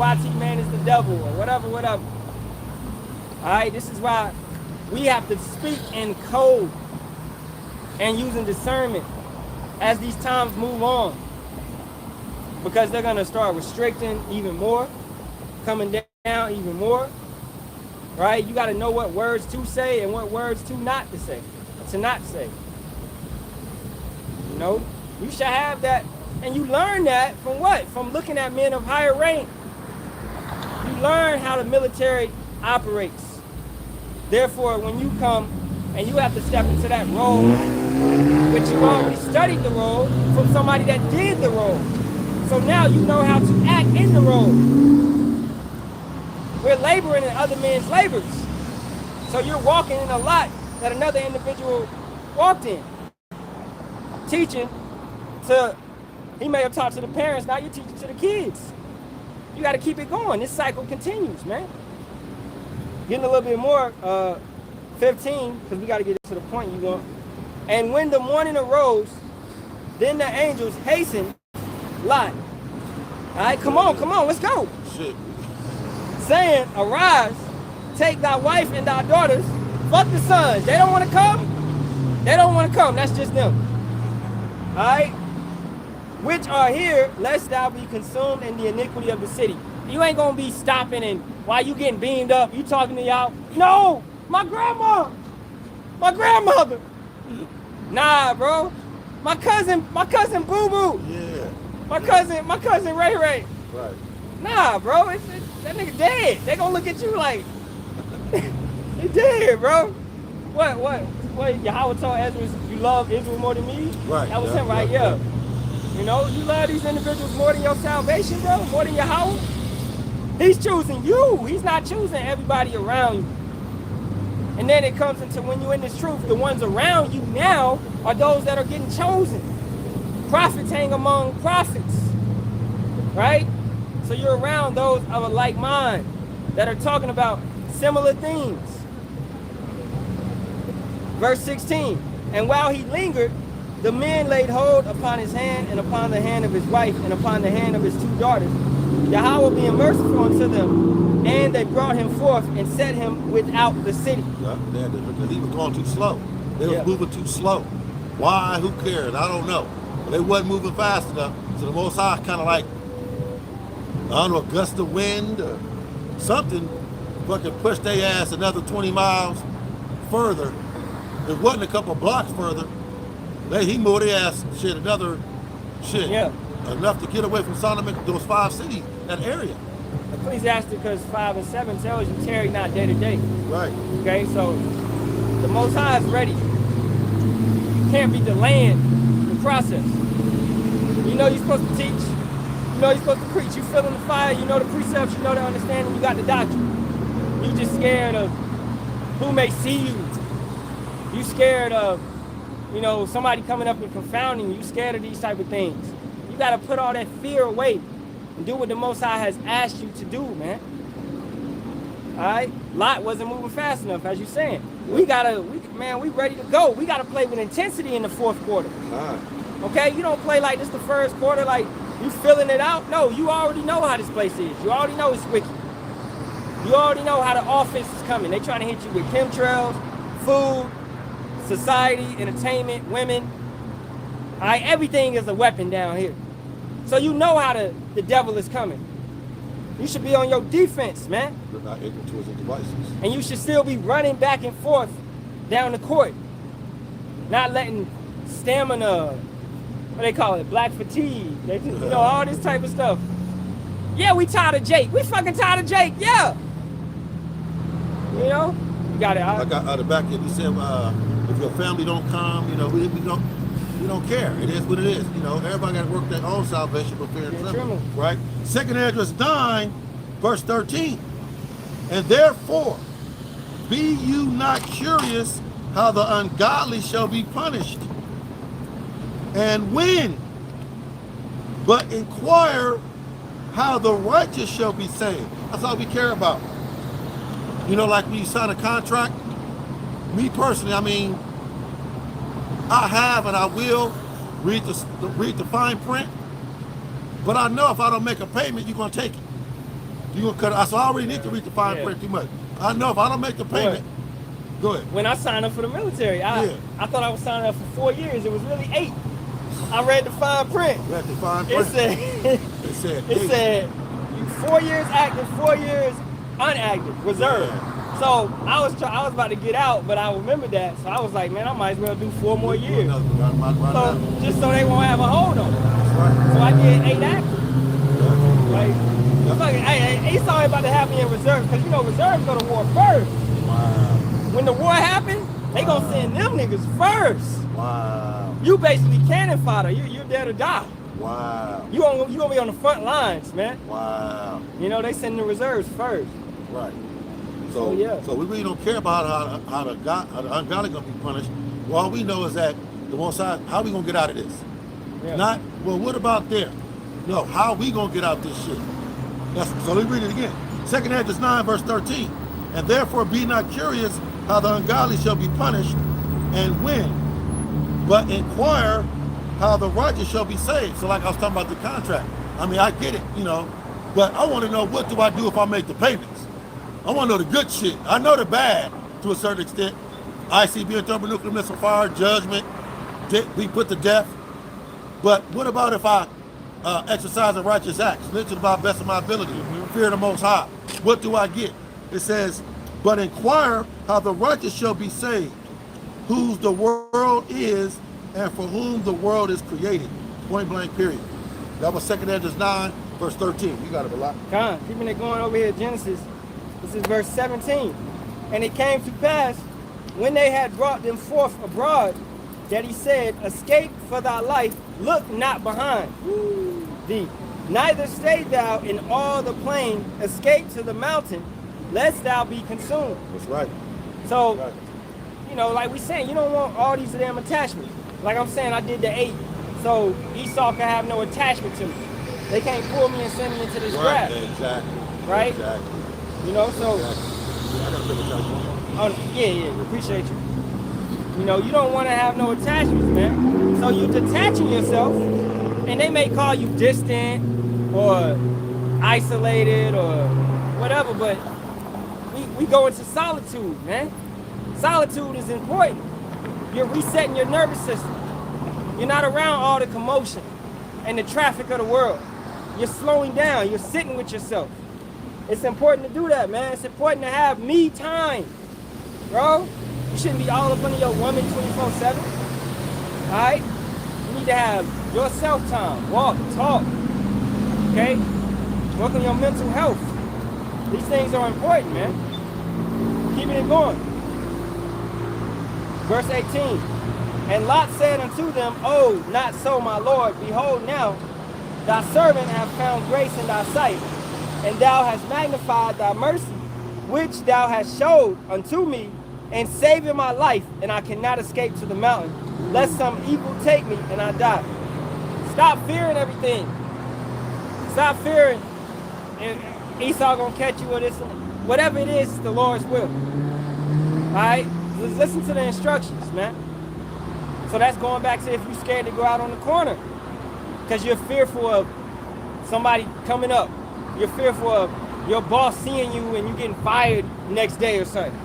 YT man is the devil or whatever, whatever. All right, this is why we have to speak in code and using discernment as these times move on, because they're gonna start restricting even more, coming down even more, right? You gotta know what words to say and what words to not say. You know, you should have that, and you learn that from what? From looking at men of higher rank. You learn how the military operates. Therefore, when you come and you have to step into that role, which you already studied the role from somebody that did the role. So now you know how to act in the role. We're laboring in other men's labors. So you're walking in a lot that another individual walked in. Teaching to, he may have taught to the parents, now you're teaching to the kids. You got to keep it going. This cycle continues, man. Getting a little bit more, 15, because we got to get to the point you want. And when the morning arose, then the angels hastened Lot. All right, come on, let's go. Shit. Saying, arise, take thy wife and thy daughters. Fuck the sons. They don't want to come. That's just them. All right? Which are here, lest thou be consumed in the iniquity of the city. You ain't going to be stopping and while you getting beamed up, you talking to y'all. No, my grandmother. Nah, bro. My cousin Boo Boo. Yeah. My cousin Ray Ray. Right. Nah, bro. That nigga dead. They gonna look at you like he dead, bro. What? Yahawah told Ezra, you love Israel more than me? Right. That was him, right? Yeah. You know, you love these individuals more than your salvation, bro, more than Yahawah. He's choosing you. He's not choosing everybody around you. And then it comes into when you're in this truth, the ones around you now are those that are getting chosen. Prophets hang among prophets, right? So you're around those of a like mind that are talking about similar things. Verse 16, and while he lingered, the men laid hold upon his hand and upon the hand of his wife and upon the hand of his two daughters, Yahawah being merciful unto them, and they brought him forth and set him without the city. Yeah, he was going too slow. They was moving too slow. Why? Who cares? I don't know. But they wasn't moving fast enough. So the Most High kind of like, I don't know, a gust of wind or something, fucking pushed their ass another 20 miles further. It wasn't a couple blocks further. He moved their ass another enough to get away from Solomon, those 5 cities, that area. Ecclesiasticus 5 and 7 tells you, tarry not day to day. Right. Okay, so the Most High is ready. You can't be delaying the process. You know you're supposed to teach. You know you're supposed to preach. You feeling the fire. You know the precepts. You know the understanding. You got the doctrine. You just scared of who may see you. You scared of, somebody coming up and confounding you. You scared of these type of things. You got to put all that fear away and do what the Most High has asked you to do, man. All right? Lot wasn't moving fast enough, as you're saying. We ready to go. We got to play with intensity in the fourth quarter. Okay? You don't play like this the first quarter, like you filling it out. No, you already know how this place is. You already know it's wicked. You already know how the offense is coming. They trying to hit you with chemtrails, food, society, entertainment, women. All right, everything is a weapon down here. So you know how the devil is coming. You should be on your defense, man. They're not ignorant to his devices. And you should still be running back and forth down the court. Not letting stamina, what they call it, black fatigue. They do, all this type of stuff. Yeah, we tired of Jake. We fucking tired of Jake, yeah. You got it. I got the back end, he said, if your family don't come, we don't care. It is what it is. Everybody got to work their own salvation for fear and trembling, right? 2nd Esdras 9, verse 13. And therefore, be you not curious how the ungodly shall be punished, and when, but inquire how the righteous shall be saved. That's all we care about. Like when you sign a contract, me personally, I have and I will read the fine print, but I know if I don't make a payment, you're gonna take it. You gonna cut it? So I already need to read the fine print too much. I know if I don't make the payment, go ahead. When I signed up for the military, I thought I was signing up for 4 years. It was really 8. I read the fine print. Read the fine print. It said 4 years active, 4 years unactive, reserve. Yeah. So I was about to get out, but I remembered that. So I was like, man, I might as well do 4 more years. So just so they won't have a hold on it. That's right. So I did 8 active. Like, hey, Esau ain't about to have me in reserve, because you know reserves go to war first. Wow. When the war happened, they gonna send them niggas first. Wow. You basically cannon fodder. You're there to die. Wow. You gonna be on the front lines, man. Wow. You know, they send the reserves first. Right. So we really don't care about how the ungodly gonna be punished. Well, all we know is that the Most High, how we gonna get out of this? Yeah. Not, well, what about them? No, how we gonna get out this shit? So let me read it again. 2 Esdras 9, verse 13. And therefore be not curious how the ungodly shall be punished and when, but inquire how the righteous shall be saved. So like I was talking about the contract. I mean, I get it, you know, but I want to know, what do I do if I make the payments? I want to know the good shit. I know the bad to a certain extent. ICB, thermonuclear missile fire, judgment, we put to death. But what about if I exercise a righteous acts, live to the best of my ability, fear the Most High? What do I get? It says, but inquire how the righteous shall be saved, whose the world is and for whom the world is created. Point blank, period. That was 2 Esdras 9, verse 13. You got it, Barak. Keeping it going over here, Genesis. This is verse 17. And it came to pass, when they had brought them forth abroad, that he said, escape for thy life, look not behind thee. Neither stay thou in all the plain, escape to the mountain, lest thou be consumed. That's right. So, you know, like we saying, you don't want all these damn attachments. Like I'm saying, I did the 8, so Esau can have no attachment to me. They can't pull me and send me into this trap. Exactly. Right? Exactly. You know, so. Exactly. Yeah, I gotta take a touch. Yeah, appreciate you. You know, you don't want to have no attachments, man. So you're detaching yourself, and they may call you distant or isolated or whatever, but we go into solitude, man. Solitude is important. You're resetting your nervous system. You're not around all the commotion and the traffic of the world. You're slowing down. You're sitting with yourself. It's important to do that, man. It's important to have me time, bro. You shouldn't be all up under your woman 24/7. All right? You need to have your self time. Walk, talk. Okay? Work on your mental health. These things are important, man. Keeping it going. Verse 18. And Lot said unto them, oh, not so, my Lord. Behold now, thy servant hath found grace in thy sight, and thou hast magnified thy mercy, which thou hast showed unto me, and saving my life, and I cannot escape to the mountain, lest some evil take me and I die. Stop fearing everything. Stop fearing Esau gonna catch you or this. Whatever it is, the Lord's will. Alright? Listen to the instructions, man. So that's going back to if you're scared to go out on the corner, because you're fearful of somebody coming up. You're fearful of your boss seeing you and you getting fired next day or something.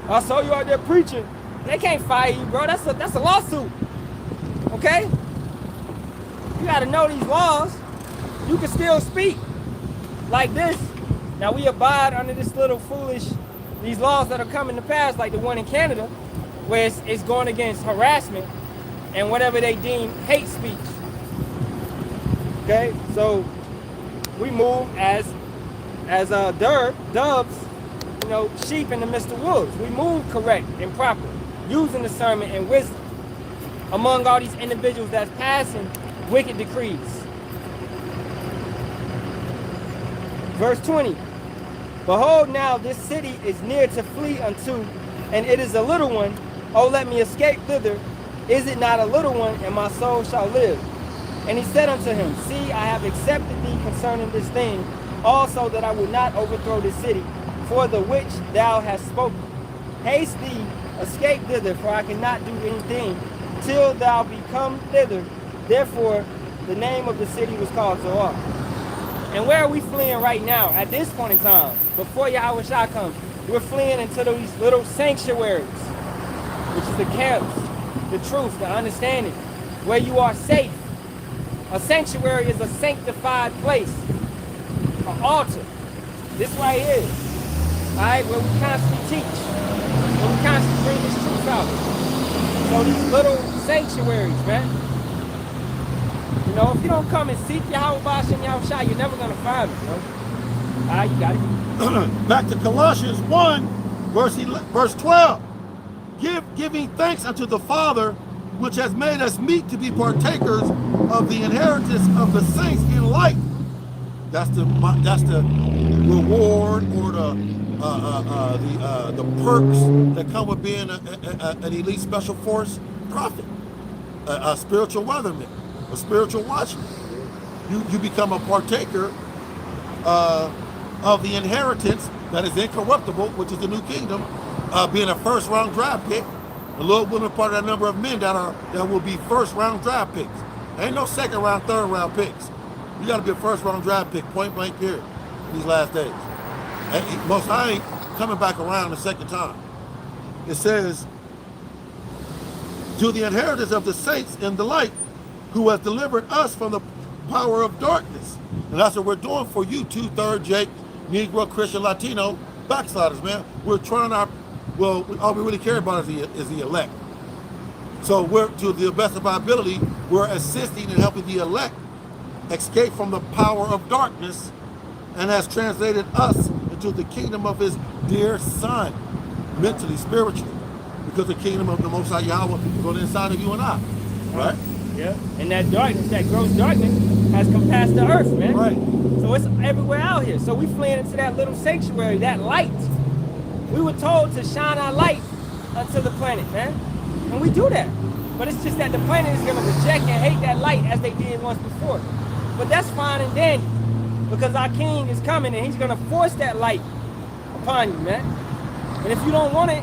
I saw you out there preaching. They can't fire you, bro. That's a lawsuit. Okay? You gotta know these laws. You can still speak like this. Now we abide under this little foolish, these laws that are coming to pass, like the one in Canada, where it's going against harassment and whatever they deem hate speech. Okay? So we move as doves, you know, sheep in the midst of wolves. We move correct and proper, using discernment and wisdom among all these individuals that's passing wicked decrees. Verse 20. Behold, now this city is near to flee unto, and it is a little one. Oh, let me escape thither. Is it not a little one, and my soul shall live? And he said unto him, see, I have accepted thee concerning this thing, also that I will not overthrow this city, for the which thou hast spoken. Haste thee, escape thither, for I cannot do anything till thou be come thither. Therefore, the name of the city was called Zoar. And where are we fleeing right now? At this point in time, before Yahawashi comes, we're fleeing into these little sanctuaries, which is the camps, the truth, the understanding, where you are safe. A sanctuary is a sanctified place, an altar. This right here, all right, where we constantly teach, where we constantly bring this truth out. So these little sanctuaries, man. You know, if you don't come and seek Yahawah, Bahasham, Yahawashi, you're never gonna find it, bro. All right, you got it. Back to Colossians 1, verse 12. Giving thanks unto the Father, which has made us meet to be partakers of the inheritance of the saints in light. That's the reward or the perks that come with being an elite special force prophet, a spiritual weatherman, a spiritual watchman. You become a partaker of the inheritance that is incorruptible, which is the new kingdom, being a first round draft pick. The Lord will be part of that number of men that will be first round draft picks. Ain't no second round, third round picks. You got to be a first round draft pick, point blank period, in these last days. And Most High ain't coming back around the second time. It says, to the inheritance of the saints in the light, who has delivered us from the power of darkness. And that's what we're doing for you, 2/3 Jake, Negro, Christian, Latino, backsliders, man. We're trying our, well, all we really care about is the elect. So we're, to the best of our ability, we're assisting and helping the elect escape from the power of darkness, and has translated us into the kingdom of his dear son, mentally, spiritually, because the kingdom of the Most High Yahawah is on the inside of you and I, right? Yeah, and that darkness, that gross darkness, has compassed the earth, man. Right. So it's everywhere out here. So we fleeing into that little sanctuary, that light. We were told to shine our light unto the planet, man. And we do that. But it's just that the planet is going to reject and hate that light as they did once before. But that's fine and dandy, because our king is coming and he's going to force that light upon you, man. And if you don't want it,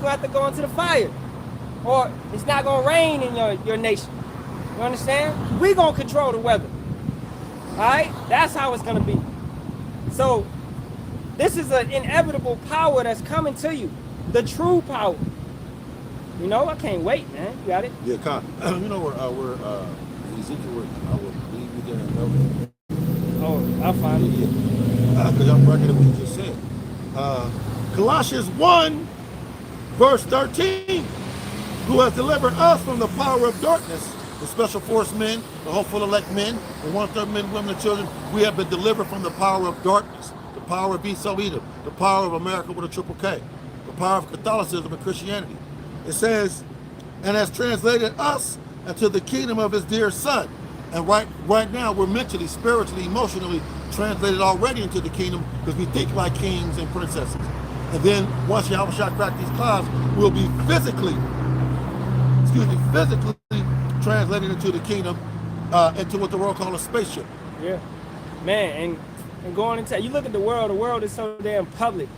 you have to go into the fire. Or it's not going to rain in your nation. You understand? We're going to control the weather. All right? That's how it's going to be. So this is an inevitable power that's coming to you. The true power. You know, I can't wait, man. You got it? Yeah, Con. You know where Ezekiel, I will leave you there. Oh, I'll find it. Because I'm breaking up what you just said. Colossians 1, verse 13. Who has delivered us from the power of darkness, the special force men, the hopeful elect men, the 1/3 men, women, and children. We have been delivered from the power of darkness, the power of Esau Edom, the power of America with a triple K, the power of Catholicism and Christianity. It says, and has translated us into the kingdom of his dear son. And right now we're mentally, spiritually, emotionally translated already into the kingdom, because we think like kings and princesses. And then once Yahawashi crack these clouds, we'll be physically translated into the kingdom, into what the world calls a spaceship. Yeah, man, and going into, you look at the world is so damn public.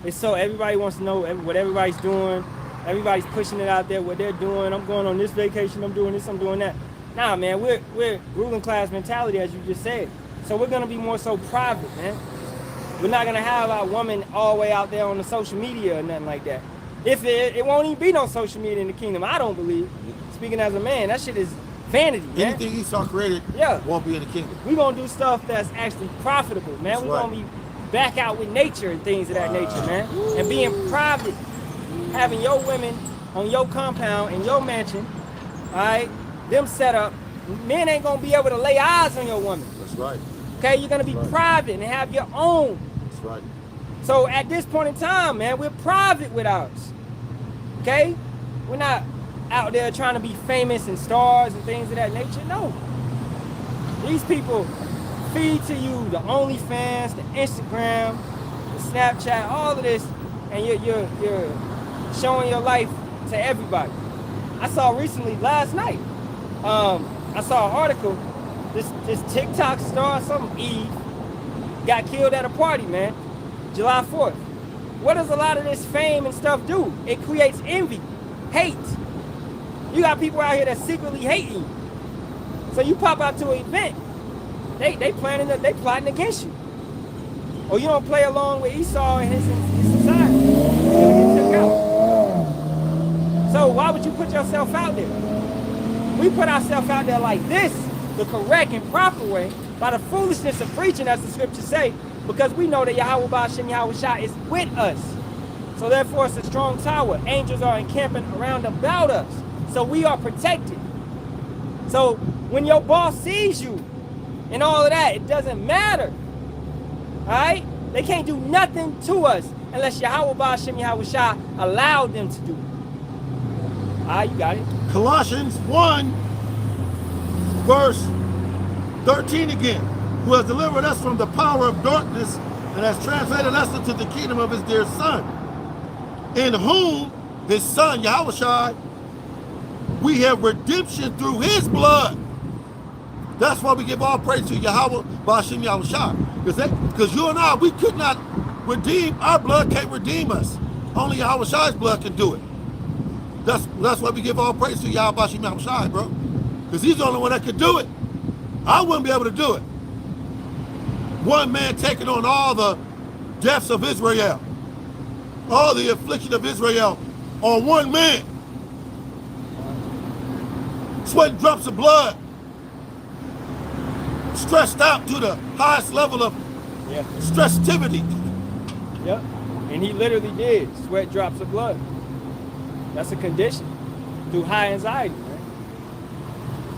It's so, everybody wants to know what everybody's doing. Everybody's pushing it out there, what they're doing. I'm going on this vacation, I'm doing this, I'm doing that. Nah, man, we're ruling class mentality, as you just said. So we're gonna be more so private, man. We're not gonna have our woman all the way out there on the social media or nothing like that. If it won't even be no social media in the kingdom, I don't believe. Speaking as a man, that shit is vanity, man. Anything Esau created won't be in the kingdom. We're gonna do stuff that's actually profitable, man. We're gonna be back out with nature and things of that nature, man. And being private, having your women on your compound, in your mansion, all right, them set up. Men ain't gonna be able to lay eyes on your woman. That's right. Okay, you're gonna be private and have your own. That's right. So at this point in time, man, we're private with ours. Okay? We're not out there trying to be famous and stars and things of that nature. No. These people feed to you the OnlyFans, the Instagram, the Snapchat, all of this, and you're showing your life to everybody. I saw recently, last night, I saw an article, this TikTok star, some Eve, got killed at a party, man, July 4th. What does a lot of this fame and stuff do? It creates envy, hate. You got people out here that secretly hate you. So you pop out to an event, they plotting against you. Or you don't play along with Esau and his society. You're gonna get took out. So why would you put yourself out there? We put ourselves out there like this, the correct and proper way, by the foolishness of preaching, as the scriptures say, because we know that Yahawah Bahasham Yahawashi is with us. So therefore it's a strong tower. Angels are encamping around about us. So we are protected. So when your boss sees you and all of that, it doesn't matter. Alright? They can't do nothing to us unless Yahawah Bahasham Yahawashi allowed them to do it. Alright, you got it. Colossians 1, verse 13 again. Who has delivered us from the power of darkness and has translated us into the kingdom of his dear Son, in whom his Son, Yahawashi, we have redemption through his blood. That's why we give all praise to Yahawah Bahasham Yahawashi. Because you and I, we could not redeem, our blood can't redeem us. Only Yahawashi's blood can do it. That's why we give all praise to Yahawah Bahasham Yahawashi, bro. Because he's the only one that could do it. I wouldn't be able to do it. One man taking on all the deaths of Israel, all the affliction of Israel on one man. Sweating drops of blood, stressed out to the highest level of stressivity. Yep. And he literally did sweat drops of blood. That's a condition through high anxiety, man.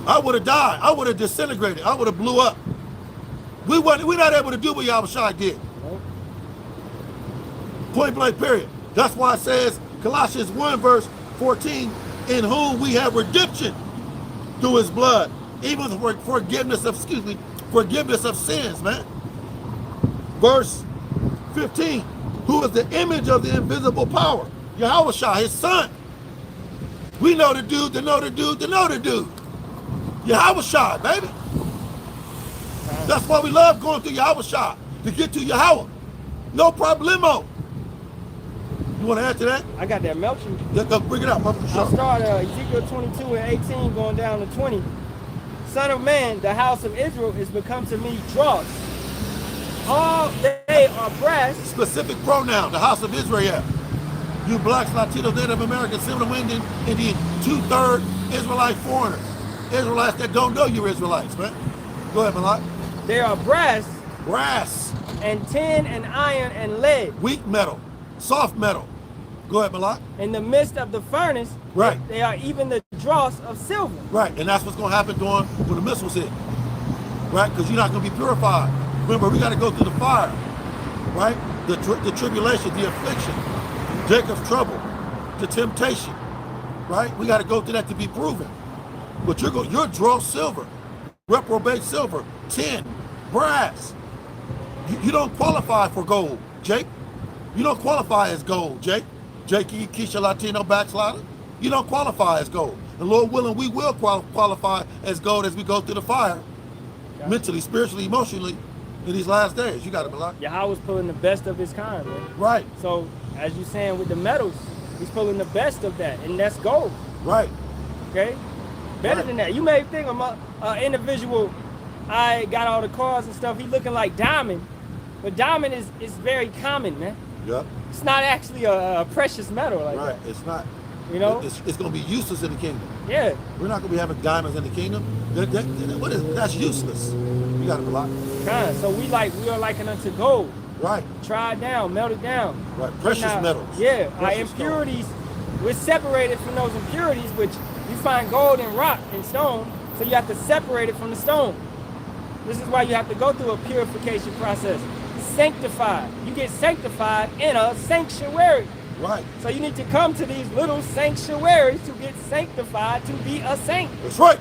I would have died. I would have disintegrated. I would have blew up. We're not able to do what Yahawashi did. Nope. Point blank, period. That's why it says, Colossians 1, verse 14, in whom we have redemption through his blood, even for forgiveness of sins, man. Verse 15, who is the image of the invisible power, Yahawashi, his Son. We know the dude, to know the dude, to know the dude. Yahawashi, baby. That's why we love going through Yahawashi, to get to Yahawah. No problemo. You want to add to that? I got that melting. Let's bring it up. I'll start Ezekiel 22 and 18 going down to 20. Son of man, the house of Israel is become to me dross. All they are brass. Specific pronoun, the house of Israel. You blacks, Latinos, Native Americans, Seminole Indian, 2/3 Israelite foreigners. Israelites that don't know you're Israelites, man. Go ahead, Malak. They are brass. Brass. And tin and iron and lead. Weak metal. Soft metal. Go ahead, Malak. In the midst of the furnace, right, they are even the dross of silver. Right, and that's what's going to happen when the missiles hit. Right, because you're not going to be purified. Remember, we got to go through the fire. Right, the tribulation, the affliction, Jacob's trouble, the temptation. Right, we got to go through that to be proven. But you're dross silver, reprobate silver, tin, brass. You don't qualify for gold, Jake. You don't qualify as gold, Jake. Jakey, Keisha, Latino, backslider. You don't qualify as gold. And Lord willing, we will qualify as gold as we go through the fire, mentally, spiritually, emotionally, in these last days. You got to be like. Yahweh's pulling the best of his kind, man. Right. So, as you're saying with the metals, he's pulling the best of that, and that's gold. Right. Okay? Better than that. You may think I'm an individual, I got all the cars and stuff, he looking like diamond, but diamond is very common, man. Yep. It's not actually a precious metal like that. Right, it's not. You know? It's going to be useless in the kingdom. Yeah. We're not going to be having diamonds in the kingdom. That's useless. You got to be like. So we are likened unto gold. Right. Tried down, melted down. Right, precious metals. Yeah, precious our impurities, we're separated from those impurities, which you find gold and rock and stone, so you have to separate it from the stone. This is why you have to go through a purification process. Sanctified. You get sanctified in a sanctuary. Right. So you need to come to these little sanctuaries to get sanctified to be a saint. That's right.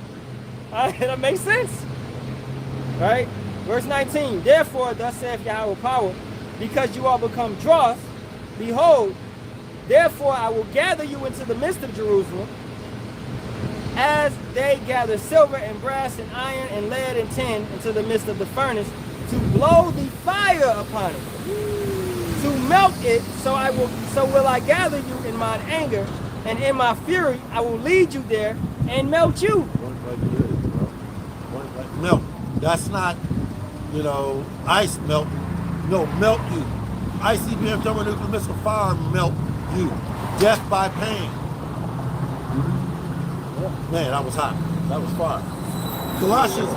That makes sense. Right? Verse 19. Therefore, thus saith Yahweh power, because you are become dross, behold, therefore I will gather you into the midst of Jerusalem, as they gather silver and brass and iron and lead and tin into the midst of the furnace, to blow the fire upon it, to melt it, so will I gather you in mine anger, and in my fury I will lead you there and melt you. No, that's not You know, ice melt, melt you. ICBM thermonuclear missile fire melt you. Death by pain. Man, that was hot. That was fire. Colossians